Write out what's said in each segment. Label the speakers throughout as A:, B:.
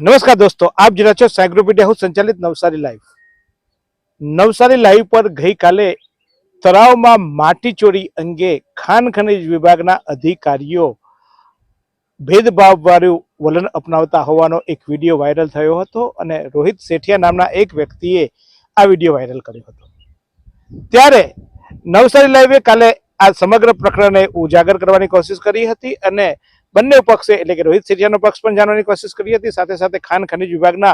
A: નમસ્કાર દોસ્તો, આપ જોઈ રહ્યા છો સાયક્લોપીડિયા હાઉસ સંચાલિત નવસારી લાઈવ. નવસારી લાઈવ પર ગઈકાલે તળાવમાં માટી ચોરી અંગે ખાણ ખનીજ વિભાગના અધિકારીઓ ભેદભાવવાળું વલણ અપનાવતા હોવાનો એક વિડીયો વાયરલ થયો હતો અને રોહિત સેઠિયા નામના એક વ્યક્તિએ આ વિડીયો વાયરલ કર્યો હતો. ત્યારે નવસારી લાઈવે કાલે આ સમગ્ર પ્રકરણને ઉજાગર કરવાની કોશિશ કરી હતી અને બંને પક્ષે એટલે કે રોહિત સેઠિયાનો પક્ષ પણ જાણવાની કોશિશ કરી હતી. સાથે સાથે ખાણ ખનીજ વિભાગના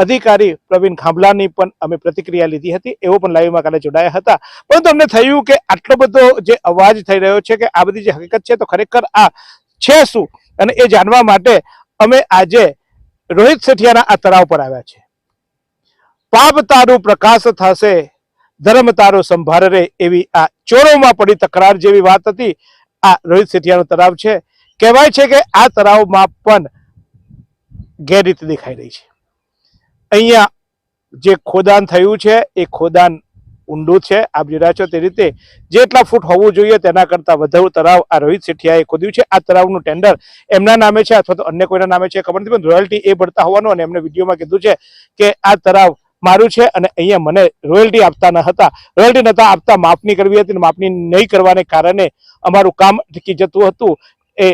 A: અધિકારી પ્રવીણ ખાંભલાની પણ અમે પ્રતિક્રિયા લીધી હતી. એવો પણ લાઈવમાં કાલે જોડાયા હતા. પરંતુ અમને થયું કે આટલો બધો જે અવાજ થઈ રહ્યો છે કે આ બધી જે હકીકત છે તો ખરેખર આ છે શું, અને એ જાણવા માટે અમે આજે રોહિત સેઠિયાના આ તળાવ પર આવ્યા છે. પાપ તારું પ્રકાશ થશે, ધર્મ તારો સંભાળ રે, એવી આ ચોરોમાં પડી તકરાર જેવી વાત હતી. આ રોહિત સેઠિયાનો તળાવ છે. કહેવાય છે કે આ તળાવમાં પણ ગેરરીતિ દેખાઈ રહી છે. અહીંયા જે ખોદાણ થયું છે એ ખોદાણ ઊંડું છે. આપ જોઈ રહ્યા છો તે રીતે જેટલા ફૂટ હોવું જોઈએ તેના કરતાં વધુ તળાવ આ રોહિત સેઠિયાએ ખોદ્યું છે. આ તળાવનું ટેન્ડર એમના નામે છે અથવા તો અન્ય કોઈના નામે છે ખબર નથી, પણ રોયલ્ટી એ ભરતા હોવાનું અને એમને વિડીયોમાં કીધું છે કે આ તળાવ મારું છે અને અહીંયા મને રોયલ્ટી આપતા ન હતા. રોયલ્ટી નતા આપતા માપણી કરવી હતી, માપણી નહીં કરવાને કારણે અમારું કામ અટકી જતું હતું. એ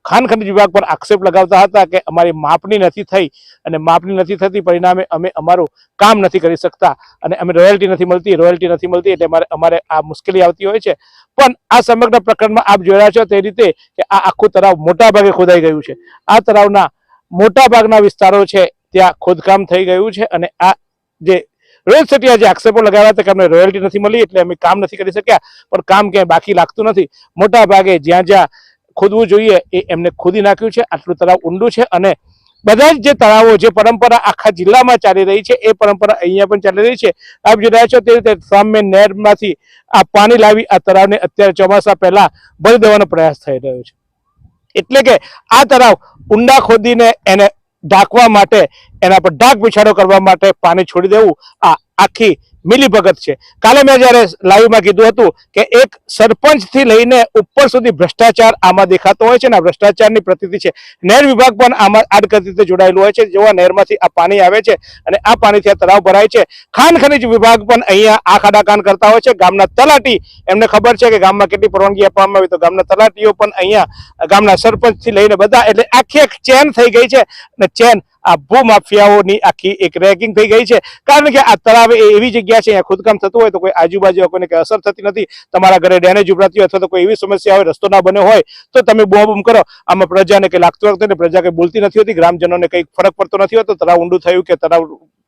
A: ખાણ ખનીજ વિભાગ પર આક્ષેપ લગાવતા હતા કે અમારી માપણી નથી થઈ અને માપણી નથી થતી પરિણામે અમે અમારું કામ નથી કરી શકતા અને અમે રોયલ્ટી નથી મળતી એટલે અમારે આ મુશ્કેલી આવતી હોય છે. પણ આ સમગ્ર પ્રકરણમાં આપ જોઈ રહ્યા છો તે રીતે કે આ આખું તળાવ મોટા ભાગે ખોદાઈ ગયું છે. આ તળાવના મોટા ભાગના વિસ્તારો છે ત્યાં ખોદકામ થઈ ગયું છે અને આ જે રોહિત સેઠિયા જે આક્ષેપો લગાવ્યા હતા કે અમને રોયલ્ટી નથી મળી એટલે અમે કામ નથી કરી શક્યા, પણ કામ ક્યાંય બાકી લાગતું નથી. મોટા ભાગે જ્યાં જ્યાં ખોદવું જોઈએ એ એમને ખોદી નાખ્યું છે. આટલું તળાવ ઊંડું છે અને બધા જ જે તળાવો જે પરંપરા આખા જિલ્લામાં ચાલી રહી છે એ પરંપરા અહીંયા પણ ચાલી રહી છે. આપ જોઈ રહ્યા છો તે રીતે સામે નહેરમાંથી આ પાણી લાવી આ તળાવને અત્યારે ચોમાસા પહેલા ભરી દેવાનો પ્રયાસ થઈ રહ્યો છે. એટલે કે આ તળાવ ઊંડા ખોદીને એને ઢાંકવા માટે, એના પર ઢાક બિછાડો કરવા માટે પાણી છોડી દેવું આ આખી મિલીભગત છે. કાલે મેં જ્યારે લાઈવમાં કીધું હતું કે એક સરપંચથી લઈને ઉપર સુધી ભ્રષ્ટાચાર આમાં દેખાતો હોય છે ને આ ભ્રષ્ટાચારની પ્રતિતિ છે. નહેર વિભાગ પણ આમાં આડકતરી રીતે જોડાયેલું હોય છે. જેવા નહેરમાંથી આ પાણી આવે છે અને આ પાણીથી આ તળાવ ભરાય છે. ખાણ ખનીજ વિભાગ પણ અહીંયા આ ખાડાકાન કરતા હોય છે. ગામના તલાટી એમને ખબર છે કે ગામમાં કેટલી પરવાનગી આપવામાં આવી, તો ગામના તલાટીઓ પણ અહીંયા ગામના સરપંચથી લઈને બધા, એટલે આખી એક ચેન થઈ ગઈ છે અને ચેન આ ભૂમાફિયાઓની આખી એક રેગિંગ થઈ ગઈ છે. કારણ કે આ તળાવ એવી જગ્યા છે અહીંયા ખોદકામ થતું હોય તો કોઈ આજુબાજુ કોઈને કઈ અસર થતી નથી. તમારા ઘરે ડેમેજ ઉભરાતી હોય અથવા તો કોઈ એવી સમસ્યા હોય, રસ્તો ના બન્યો હોય તો તમે બૂમ કરો. આમાં પ્રજાને કંઈ લાગતું લાગતું ને પ્રજા કંઈ બોલતી નથી હોતી, ગ્રામજનોને કંઈ ફરક પડતો નથી હોતો. તળાવ ઊંડું થયું કે તળાવ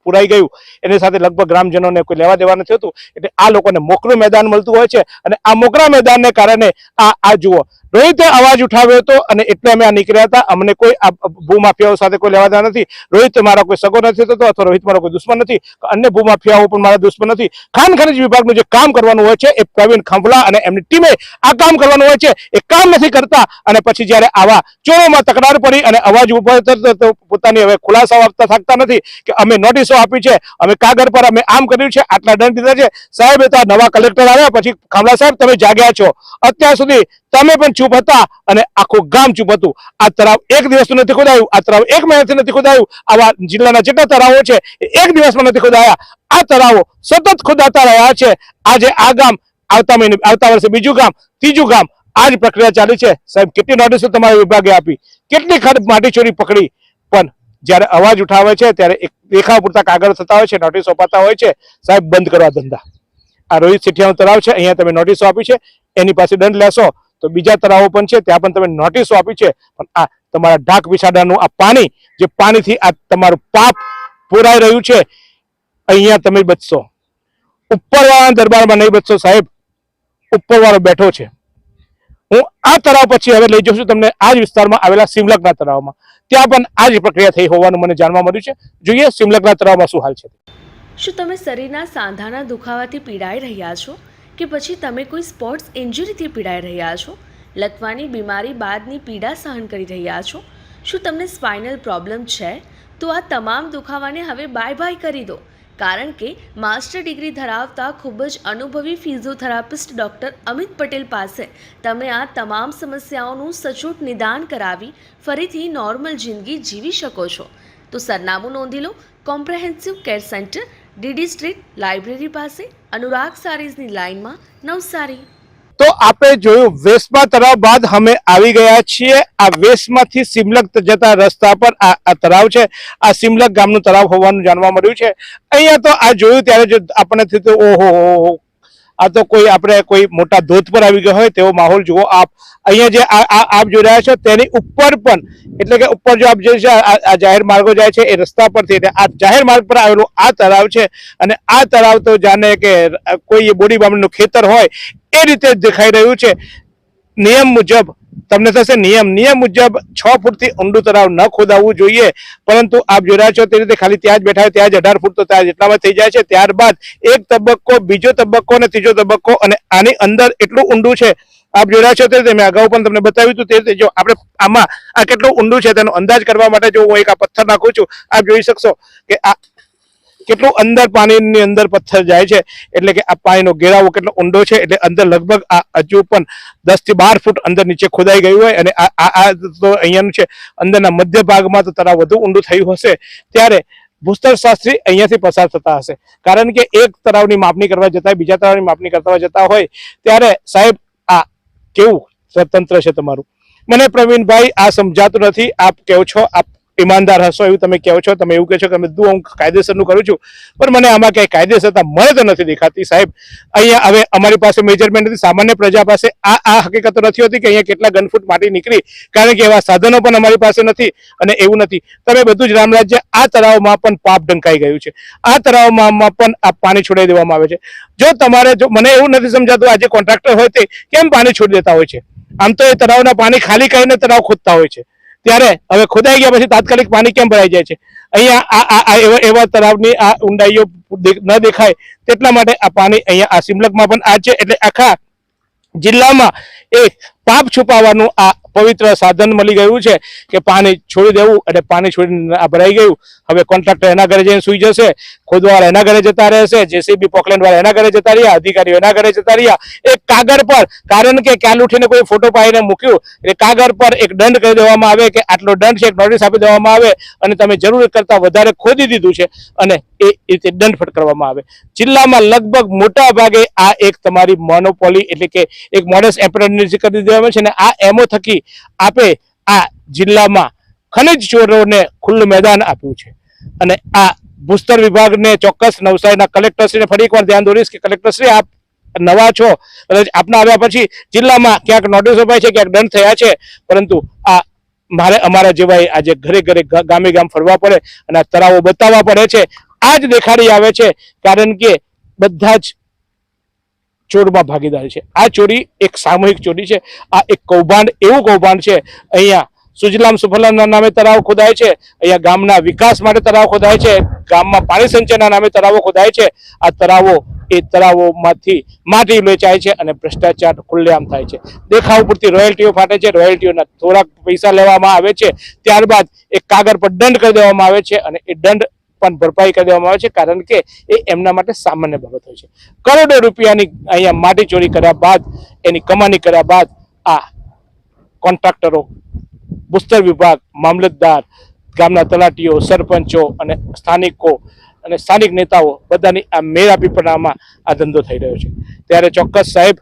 A: પુરાઈ ગયું એની સાથે લગભગ ગ્રામજનોને કોઈ લેવા દેવા નથી હોતું. એટલે આ લોકોને મોકળું મેદાન મળતું હોય છે અને આ મોકળા મેદાનને કારણે આ જુઓ રોહિતે અવાજ ઉઠાવ્યો હતો અને એટલે અમે આ નીકળ્યા હતા. અમને કોઈ આ ભૂમાફિયાઓ સાથે કોઈ લેવા દેવા નથી. રોહિત મારા કોઈ સગો નથી થતો અથવા રોહિત મારો કોઈ દુશ્મન નથી. અન્ય ભૂમાફિયાઓ પણ મારા દુશ્મન નથી. ખાણ ખનીજ વિભાગનું જે કામ કરવાનું હોય છે એ પ્રવીણ ખાંભલા અને એમની ટીમે આ કામ કરવાનું હોય છે. એ કામ નથી કરતા અને પછી જ્યારે આવા ચોરોમાં તકરાર પડી અને અવાજ ઉભો થતો પોતાની હવે ખુલાસાઓ આપતા થાકતા નથી કે અમે નોટિસો આપી છે, અમે કાગળ પર અમે આમ કર્યું છે, આટલા દંડ દીધા છે. સાહેબ એ તો નવા કલેક્ટર આવ્યા પછી ખાંભલા સાહેબ તમે જાગ્યા છો. અત્યાર સુધી તમે પણ ચૂપ હતા અને આખું ગામ ચૂપ હતું. આ તળાવ એક દિવસનું નથી ખોદાયું, આ તળાવ એક મહિનાથી નથી ખોદાયું. આવા જિલ્લાના જેટલા તળાવો છે એ એક દિવસમાં નથી ખોદાયા. આ તળાવો સતત ખોદાતા રહ્યા છે. આજે આ ગામ, આવતા વર્ષે બીજું ગામ, ત્રીજું ગામ, આ જ પ્રક્રિયા ચાલી છે. સાહેબ કેટલી નોટિસો તમારા વિભાગે આપી, કેટલી માટી ચોરી પકડી, પણ જ્યારે અવાજ ઉઠાવે છે ત્યારે એક દેખાવ પૂરતા કાગળ થતા હોય છે, નોટિસો અપાતા હોય છે. સાહેબ બંધ કરવા ધંધા. આ રોહિત સેઠિયાનો તળાવ છે, અહીંયા તમે નોટિસો આપી છે, એની પાસે દંડ લેશો તો બીજા તળાવો પણ છે ત્યાં પણ તમે નોટિસો આપી છે, પણ આ તમારા ઢાક બિછાડાનું આ પાણી, જે પાણીથી આ તમારું પાપ પુરાઈ રહ્યું છે, અહીંયા તમે બચશો. ઉપરવાળાના દરબારમાં નહીં બચશો સાહેબ. ઉપરવાળો બેઠો છે. હું આ તળાવ પછી હવે લઈ જઉં છું તમને આ જ વિસ્તારમાં આવેલા સિમલકના તળાવમાં. ત્યાં પણ આ જ પ્રક્રિયા થઈ હોવાનું મને જાણવા મળ્યું છે. જોઈએ સિમલકના તળાવમાં શું હાલ છે.
B: શું તમે શરીરના સાંધાના દુખાવાથી પીડાઈ રહ્યા છો કે પછી તમે કોઈ સ્પોર્ટ્સ ઇન્જરીથી પીડાઈ રહ્યા છો? લકવાની બીમારી બાદની પીડા સહન કરી રહ્યા છો? શું તમને સ્પાઇનલ પ્રોબ્લેમ છે? તો આ તમામ દુખાવાને હવે બાય બાય કરી દો. કારણ કે માસ્ટર ડિગ્રી ધરાવતા ખૂબ જ અનુભવી ફિઝિયોથેરાપિસ્ટ ડૉક્ટર અમિત પટેલ પાસે તમે આ તમામ સમસ્યાઓનું સચોટ નિદાન કરાવી ફરીથી નોર્મલ જિંદગી જીવી શકો છો. તો સરનામું નોંધી લો. Comprehensive care centre, DD street, library પાસે, અનુરાગ સારીઝની લાઇનમાં, નવસારી.
A: તો આપણે જોયું વેસમા તળાવ બાદ અમે આવી ગયા છીએ આ વેસમાંથી સિમલક જતા રસ્તા પર આ તળાવ છે. આ સિમલક ગામનું તળાવ હોવાનું જાણવા મળ્યું છે. અહીંયા તો આ જોયું ત્યારે જો આપણને થયું ઓહો, આ તો કોઈ મોટા ધોધ પર આવી ગયો હોય તેવો માહોલ જુઓ આપ. અહીંયા જે આપ જોઈ રહ્યા છો તેની ઉપર પણ, એટલે કે ઉપર જો આપ જે છે આ જાહેર માર્ગો જાય છે એ રસ્તા પરથી, એટલે આ જાહેર માર્ગ પર આવેલું આ તળાવ છે. અને આ તળાવ તો જાણે કે કોઈ બોડી બામણીનું ખેતર હોય એ રીતે જ દેખાઈ રહ્યું છે. નિયમ મુજબ તમને થશે નિયમ મુજબ 6 ફૂટથી ઊંડું તળાવ ન ખોદાવવું જોઈએ, પરંતુ આપ જોઈ રહ્યા છો તે રીતે ખાલી ત્યાં જ બેઠા હોય ત્યાં જ 18 ફૂટ તો ત્યાં જેટલામાં થઈ જાય છે. ત્યારબાદ એક તબક્કો, બીજો તબક્કો અને ત્રીજો તબક્કો, અને આની અંદર એટલું ઊંડું છે આપ જોઈ રહ્યા છો તે રીતે મેં અગાઉ પણ તમને બતાવ્યું હતું તે રીતે. જો આપણે આમાં આ કેટલું ઊંડું છે તેનો અંદાજ કરવા માટે જો હું એક આ પથ્થર નાખું છું, આપ જોઈ શકશો કે આ કેટલું અંદર પાણીની અંદર પથ્થર જાય છે, એટલે કે આ પાણીનો ઘેરાવો કેટલો ઊંડો છે. એટલે અંદર લગભગ આ હજુ પણ 10 થી 12 ફૂટ અંદર નીચે ખોદાઈ ગયું હોય. અને આ તો અહીંયાનું છે, અંદરના મધ્ય ભાગમાં તો તળાવ વધુ ઊંડું થયું હશે. ત્યારે ભૂસ્તર શાસ્ત્રી અહીંયાથી પસાર થતા હશે, કારણ કે એક તળાવની માપણી કરવા જતા બીજા તળાવની માપણી કરવા જતા હોય ત્યારે સાહેબ આ કેવું સ્વતંત્ર છે તમારું. મને પ્રવીણભાઈ આ સમજાતું નથી. આપ કહો છો આપ ઈમાનદાર હશો એવું તમે કહો છો, તમે એવું કહો છો કે બધું હું કાયદેસરનું કરું છું, પણ મને આમાં ક્યાંય કાયદેસરતા મને તો નથી દેખાતી સાહેબ. અહીંયા હવે અમારી પાસે મેજરમેન્ટ નથી, સામાન્ય પ્રજા પાસે આ હકીકતો નથી હોતી કે અહીંયા કેટલા ઘનફૂટ માટી નીકળી, કારણ કે એવા સાધનો પણ અમારી પાસે નથી. અને એવું નથી, તમે બધું જ રામરાજ્ય. આ તળાવમાં પણ પાપ ઢંકાઈ ગયું છે, આ તળાવમાં પણ આ પાણી છોડાઈ દેવામાં આવે છે. જો મને એવું નથી સમજાતું આજે કોન્ટ્રાક્ટર હોય તે કેમ પાણી છોડી દેતા હોય છે. આમ તો એ તળાવના પાણી ખાલી કરીને તળાવ ખોદતા હોય છે, ત્યારે હવે ખોદાઈ ગયા પછી તાત્કાલિક પાણી કેમ ભરાઈ જાય છે. અહીંયા એવા તળાવની આ ઊંડાઈઓ ન દેખાય તેટલા માટે આ પાણી અહીંયા આ સિમલકમાં પણ આ છે. એટલે આખા જિલ્લામાં એક પાપ છુપાવવાનું આ પવિત્ર સાધન મળી ગયું છે કે પાણી છોડી દેવું, અને પાણી છોડીને આ ભરાઈ ગયું. હવે કોન્ટ્રાક્ટર એના ઘરે જઈને સુઈ જશે, ખોદવાવાળા એના ઘરે જતા રહેશે, જેસીબી પોકલેન્ડ વાળા એના ઘરે જતા રહ્યા, અધિકારીઓ એના ઘરે જતા રહ્યા. એક કાગળ પર, કારણ કે ક્યાં ઉઠીને કોઈ ફોટો પાડીને મૂક્યું એટલે કાગળ પર એક દંડ કરી દેવામાં આવે કે આટલો દંડ છે, એક નોટિસ આપી દેવામાં આવે અને તમે જરૂર કરતા વધારે ખોદી દીધું છે અને એ રીતે દંડ ફટકારવામાં આવે. જિલ્લામાં લગભગ મોટા ભાગે આ એક તમારી મોનોપોલી, એટલે કે એક મોડસ એમ્પ્રેન્ટિસ કરી દેવામાં છે. અને આ એમઓ થકી આપે આ જિલ્લામાં ખનિજ ચોરોને ખુલ્લું મેદાન આપ્યું છે. અને આ ભૂસ્તર વિભાગને ચોક્કસ નવસારીના કલેક્ટરશ્રીને ફરી એકવાર ધ્યાન દોરીશ કે કલેક્ટરશ્રી આપ નવા છો, આપના આવ્યા પછી જિલ્લામાં ક્યાંક નોટિસ અપાય છે, ક્યાંક દંડ થયા છે, પરંતુ આ અમારા જેવા આજે ઘરે ગામે ગામ ફરવા પડે અને આ તળાવો બતાવવા પડે છે. આ જ દેખાડી આવે છે, કારણ કે બધા જ ચોરમાં ભાગીદાર છે. આ ચોરી એક સામૂહિક ચોરી છે. આ એક કૌભાંડ, એવું કૌભાંડ છે. અહીંયા સુજલામ સુફલામના નામે તળાવ ખોદાય છે, અહીંયા ગામના વિકાસ માટે તળાવ ખોદાય છે, ગામમાં પાણી સંચયના નામે તળાવો ખોદાય છે. આ તળાવોમાંથી માટી વેચાય છે અને ભ્રષ્ટાચાર ખુલ્લેઆમ થાય છે. દેખાવ પૂરતી રોયલ્ટીઓ ફાટે છે, રોયલ્ટીઓના થોડાક પૈસા લેવામાં આવે છે, ત્યારબાદ એક કાગળ પર દંડ કરી દેવામાં આવે છે અને એ દંડ પણ ભરપાઈ કરી દેવામાં આવે છે, કારણ કે એ એમના માટે સામાન્ય બાબત હોય છે. કરોડો રૂપિયાની અહીંયા માટી ચોરી કર્યા બાદ, એની કમાણી કર્યા બાદ આ કોન્ટ્રાક્ટરો, ભૂસ્તર વિભાગ, મામલતદાર, ગામના તલાટીઓ, સરપંચો અને સ્થાનિક નેતાઓ બધાની આ મેળાપીપણામાં આ ધંધો થઈ રહ્યો છે. ત્યારે ચોક્કસ સાહેબ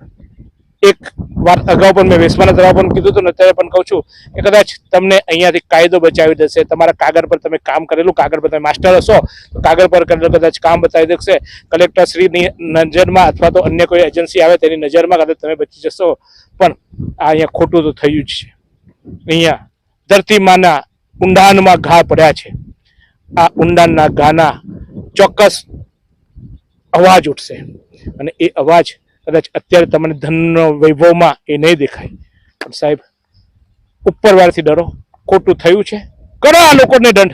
A: એક વાત અગાઉ પણ મેં વેસવાના તળાવ પણ કીધું હતું ને અત્યારે પણ કહું છું કે કદાચ તમને અહીંયાથી કાયદો બચાવી દેશે. તમારા કાગળ પર તમે કામ કરેલું, કાગળ પર તમે માસ્ટર હશો તો કાગળ પર કરેલું કદાચ કામ બતાવી દેશે. કલેક્ટરશ્રીની નજરમાં અથવા તો અન્ય કોઈ એજન્સી આવે તેની નજરમાં કદાચ તમે બચી જશો, પણ આ અહીંયા ખોટું તો થયું જ છે. અહીંયા ધરતીમાંના ઊંડાણમાં ઘા પડ્યા છે. આ ઊંડાણના ઘાના ચોક્કસ અવાજ ઉઠશે અને એ અવાજ કદાચ અત્યારે તમને ધનનો વૈભવમાં એ નહીં દેખાય, પણ સાહેબ ઉપરવાળાથી ડરો. ખોટું થયું છે, કરો આ લોકોને દંડ.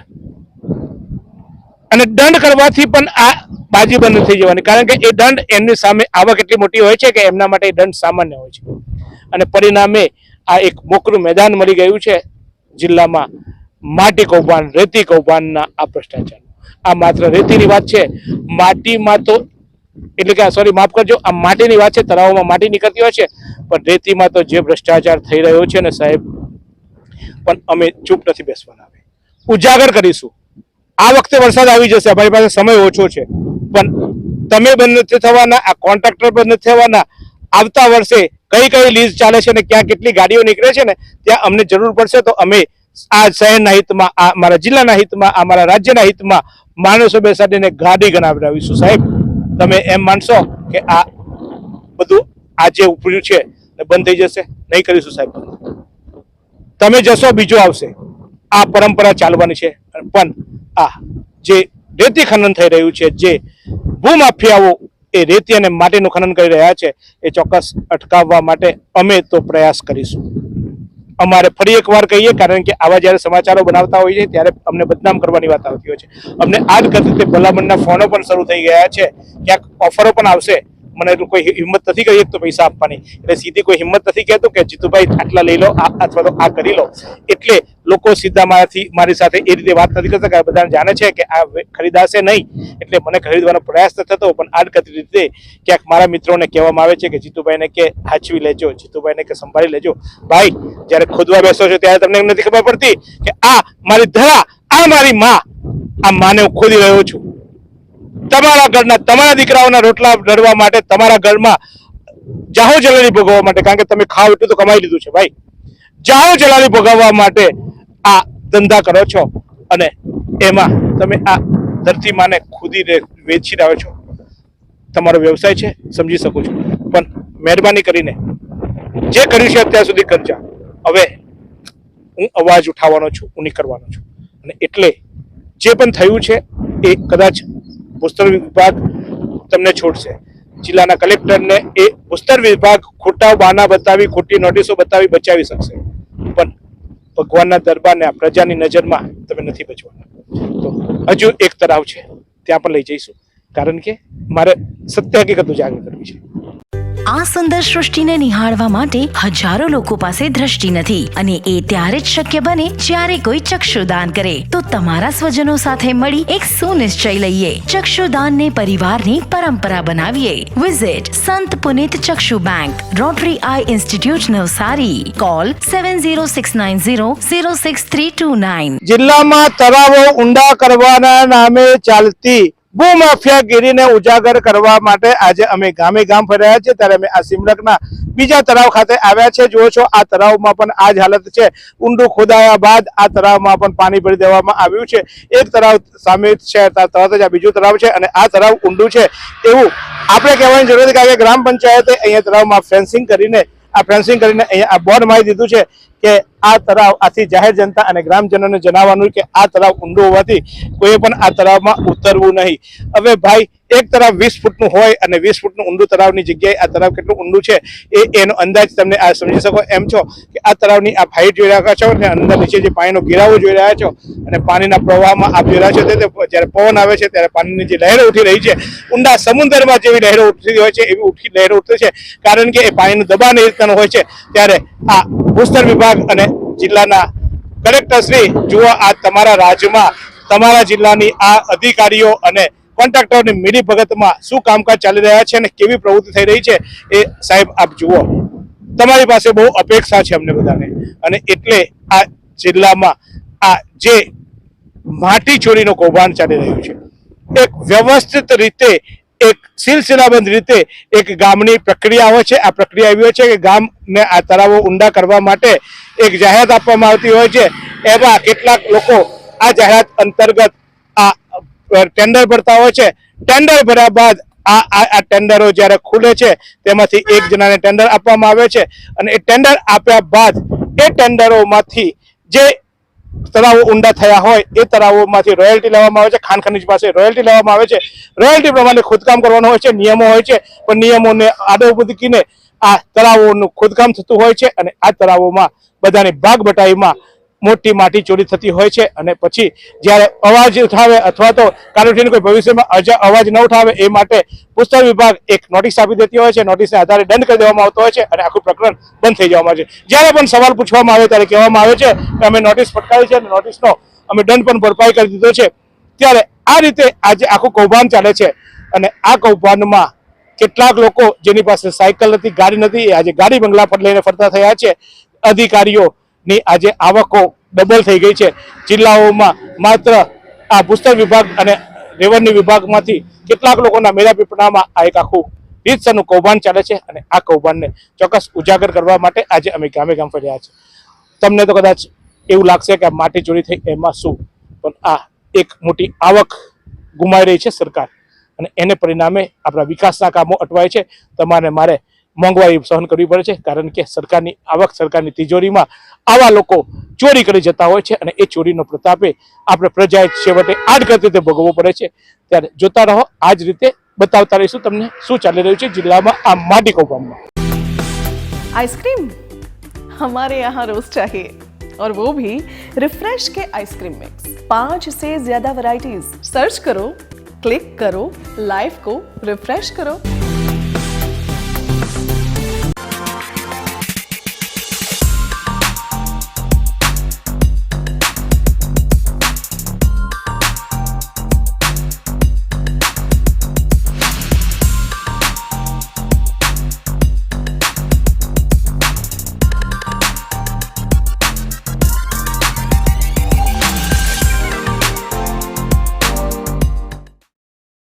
A: અને દંડ કરવાથી પણ આ બાજી બંધ થઈ જવાની, કારણ કે એ દંડ એમની સામે આવક એટલી મોટી હોય છે કે એમના માટે એ દંડ સામાન્ય હોય છે. અને પરિણામે આ એક મોકળું મેદાન મળી ગયું છે જિલ્લામાં માટી કૌભાંડ, રેતી કૌભાંડના આ ભ્રષ્ટાચાર. આ માત્ર રેતીની વાત છે, માટીમાં તો એટલે કે સોરી માફ કરજો, આ માટીની વાત છે, તળાવોમાં માટી નીકળતી હોય છે, પણ રેતીમાં તો જે ભ્રષ્ટાચાર થઈ રહ્યો છે ને સાહેબ, પણ અમે ચૂપ નથી બેસવાના, ઉજાગર કરીશું. આ વખતે વરસાદ આવી જશે, અમારી પાસે સમય ઓછો છે, પણ તમે બંધ નથી થવાના, આ કોન્ટ્રાક્ટર બંધ નથી થવાના. આવતા વર્ષે કઈ કઈ લીઝ ચાલે છે અને ક્યાં કેટલી ગાડીઓ નીકળે છે ને ત્યાં અમને જરૂર પડશે તો અમે આ શહેરના હિતમાં, આ મારા જિલ્લાના હિતમાં, આ મારા રાજ્યના હિતમાં માણસો બેસાડીને ગાડી ગણાવડાવીશું. સાહેબ, તમે એમ માનશો કે આ બધું આજે ઉપડ્યું છે ને બંધ થઈ જશે? નહીં કરીશું સાહેબ. તમે જશો, બીજો આવશે. આ પરંપરા ચાલવાની છે. પણ આ જે રેતી ખનન થઈ રહ્યું છે, જે ભૂમાફિયાઓ એ રેતી અને માટીનું ખનન કરી રહ્યા છે, એ ચોક્કસ અટકાવવા માટે અમે તો પ્રયાસ કરીશું. અમારે ફરી એકવાર કહીએ, કારણ કે આવા જ્યારે સમાચારો બનાવતા હોઈએ ત્યારે અમને બદનામ કરવાની વાત આવતી હોય છે. અમને આ જ રીતે ભલામણના ફોનો પણ શરૂ થઈ ગયા છે, ક્યાંક ઓફરો પણ આવશે. મને એટલું કોઈ હિંમત નથી કરી એક તો પૈસા આપવાની, એટલે સીધી કોઈ હિંમત નથી કહેતું કે જીતુભાઈ આટલા લઈ લો અથવા તો આ કરી લો. એટલે લોકો સીધા મારી સાથે એ રીતે વાત નથી કરતા, બધાને જાણે છે કે આ ખરીદાશે નહીં, એટલે મને ખરીદવાનો પ્રયાસ નથી થતો. પણ આડકતરી રીતે ક્યાંક મારા મિત્રોને કહેવામાં આવે છે કે જીતુભાઈને કે હાચવી લેજો, જીતુભાઈને કે સંભાળી લેજો. ભાઈ, જ્યારે ખોદવા બેસો છો ત્યારે તમને નથી ખબર પડતી કે આ મારી ધરા, આ મારી માં, આ માને હું ખોદી રહ્યો છું. તમારા ઘરના, તમારા દીકરાઓના રોટલા ડરવા માટે, તમારા ઘરમાં જાહો જલાલી ભોગવવા માટે, કારણ કે તમે ખાવ એટલું તો કમાઈ લીધું છે ભાઈ, જાહો જલાલી ભોગવવા માટે આ ધંધા કરો છો અને એમાં તમે આ ધરતી માને ખુદીને વેચી રહ્યો છો. તમારો વ્યવસાય છે, સમજી શકું છું, પણ મહેરબાની કરીને જે કર્યું છે અત્યાર સુધી કરજા. હવે હું અવાજ ઉઠાવવાનો છું, હું નીકળવાનો છું. અને એટલે જે પણ થયું છે એ કદાચ ભૂસ્તર વિભાગ તમને છોડશે. જિલ્લાના કલેક્ટરને એ ભૂસ્તર વિભાગ ખોટા બહાના બતાવી, ખોટી નોટિસો બતાવી બચાવી શકશે, પણ ભગવાનના દરબારને આ પ્રજાની નજરમાં તમે નથી બચવાના. તો હજુ એક તરાવ છે, ત્યાં પણ લઈ જઈશું, કારણ કે મારે સત્ય હકીકત ઉજાગર કરવી છે.
C: આ સુંદર સૃષ્ટિને નિહાળવા માટે હજારો લોકો પાસે દ્રષ્ટિ નથી, અને એ ત્યારે જ શક્ય બને જ્યારે કોઈ ચક્ષુદાન કરે. તો તમારા સ્વજનો સાથે મળી એક સુનિશ્ચય લઈએ, ચક્ષુદાનને પરિવારની પરંપરા બનાવીએ. Visit Sant Punit Chakshu bank, Rotary eye institute, Navsari. Call 7069006329.
A: જિલ્લામાં તળાવો ઊંડા કરવાના નામે ચાલતી ભૂમાફિયાગીરીને ઉજાગર કરવા માટે આજે અમે ગામે ગામ ફર્યા છે. ત્યારે અમે આ સિમલકના બીજા તળાવ ખાતે આવ્યા છે. જુઓ છો, આ તળાવમાં પણ આ જ હાલત છે. ઊંડું ખોદાયા બાદ આ તળાવમાં પણ પાણી ભરી દેવામાં આવ્યું છે. એક તળાવ સામે છે, તરત જ આ બીજું તળાવ છે, અને આ તળાવ ઊંડું છે એવું આપણે કહેવાની જરૂર નથી, કારણ કે ગ્રામ પંચાયતે અહીંયા તળાવમાં ફેન્સિંગ કરીને અહીંયા આ બોર્ડ મારી દીધું છે કે આ તળાવ, આથી જાહેર જનતા અને ગ્રામજનોને જણાવવાનું કે આ તળાવ ઊંડું હોવાથી કોઈ પણ આ તળાવમાં ઉતરવું નહીં. હવે ભાઈ, એક તળાવ 20 ફૂટનું હોય અને 20 ફૂટનું ઊંડું તળાવની જગ્યાએ આ તળાવ કેટલું ઊંડું છે એનો અંદાજ તમને આ સમજી શકો એમ છો કે આ તળાવની આ હાઈટ જોઈ રહ્યા છો અને અંદર નીચે જે પાણીનો ઘેરાવો જોઈ રહ્યા છો અને પાણીના પ્રવાહમાં આપ જોઈ રહ્યા છો, તે જ્યારે પવન આવે છે ત્યારે પાણીની જે લહેરો ઉઠી રહી છે, ઊંડા સમુદ્રમાં જેવી લહેરો ઉઠતી હોય છે એવી લહેરો ઉઠે છે, કારણ કે એ પાણીનું દબાણ એ રીતનું હોય છે. ત્યારે આ ભૂસ્તર વિભાગ અને જિલ્લાના કલેક્ટર શ્રી, જુઓ આ તમારા રાજ્યમાં, તમારા જિલ્લાની આ અધિકારીઓ અને કોન્ટ્રાક્ટરની મિલી ભગતમાં શું કામકાજ ચાલી રહ્યા છે અને કેવી પ્રવૃત્તિ થઈ રહી છે એ સાહેબ આપ જુઓ. તમારી પાસે બહુ અપેક્ષા છે અમને બધાને, અને એટલે આ જિલ્લામાં આ જે માટી ચોરીનું કૌભાંડ ચાલી રહ્યું છે, એક વ્યવસ્થિત રીતે, એક સિલસિલાબંધ રીતે એક ગામની પ્રક્રિયા હોય છે. આ પ્રક્રિયા એવી હોય છે કે ગામને આ તળાવો ઊંડા કરવા માટે એક જાહેરાત આપવામાં આવતી હોય છે. એમાં કેટલાક લોકો આ જાહેરાત અંતર્ગત આ ટેન્ડર ભરતા હોય છે. ટેન્ડર ભર્યા બાદ આ ટેન્ડરો જ્યારે ખુલે છે તેમાંથી એક જણાને ટેન્ડર આપવામાં આવે છે, અને એ ટેન્ડર આપ્યા બાદ એ ટેન્ડરોમાંથી જે તળાવો ઊંડા થયા હોય એ તળાવોમાંથી રોયલ્ટી લેવામાં આવે છે. ખાણ ખનીજ પાસે રોયલ્ટી લેવામાં આવે છે. રોયલ્ટી પ્રમાણે ખોદકામ કરવાનું હોય છે, નિયમો હોય છે, પણ નિયમોને આડો મૂકીને આ તળાવોનું ખોદકામ થતું હોય છે, અને આ તળાવોમાં બધાની ભાગ બટાઈમાં મોટી માટી ચોરી થતી હોય છે. અને પછી જ્યારે અવાજ ઉઠાવે અથવા તો કાનૂની કોઈ ભવિષ્યમાં અવાજ ન ઉઠાવે એ માટે ભૂસ્તર વિભાગ એક નોટિસ આપી દેતી હોય છે. નોટિસના આધારે દંડ કરી દેવામાં આવતો હોય છે અને આખું પ્રકરણ બંધ થઈ જવામાં આવે છે. જ્યારે પણ સવાલ પૂછવામાં આવે ત્યારે કહેવામાં આવે છે કે અમે નોટિસ ફટકારી છે અને નોટિસનો અમે દંડ પણ ભરપાઈ કરી દીધો છે. ત્યારે આ રીતે આજે આખું કૌભાંડ ચાલે છે, અને આ કૌભાંડમાં કેટલાક લોકો જેની પાસે સાયકલ નથી, ગાડી નથી, એ આજે ગાડી બંગલા પર લઈને ફરતા થયા છે. અધિકારીઓની આજે આવકો ડબલ થઈ ગઈ છે. જિલ્લાઓમાં માત્ર આ ભૂસ્તર વિભાગ અને રેવન્યુ વિભાગમાંથી કેટલાક લોકોના મેળાપીપળામાં આ એક આખું રીતસરનું કૌભાંડ ચાલે છે અને આ કૌભાંડને ચોક્કસ ઉજાગર કરવા માટે આજે અમે ગામે ગામ ફર્યા છે. તમને તો કદાચ એવું લાગશે કે આ માટી ચોરી થઈ એમાં શું, પણ આ એક મોટી આવક ગુમાવી રહી છે સરકાર અને એને પરિણામે આપણા વિકાસના કામો અટવાય છે. તમારે મારે મોંઘવારી સહન કરવી પડે છે કારણ કે સરકારની આવક, સરકારની તિજોરીમાં આવા લોકો ચોરી કરી જતા હોય છે અને એ ચોરીનો પ્રતાપે આપણે પ્રજાએ છેવટે આડકતરી રીતે ભોગવવો પડે છે. ત્યારે જોતા રહો, આ જ રીતે બતાવતા રહીશું તમને શું ચાલી રહ્યું છે જિલ્લામાં આ માટી કૌભાંડમાં.
D: आइसक्रीम हमारे यहाँ रोज चाहिए और वो भी रिफ्रेश के आइसक्रीम मिक्स 5 से ज्यादा वैरायटीज. सर्च करो, क्लिक करो, लाइफ को रिफ्रेश करो.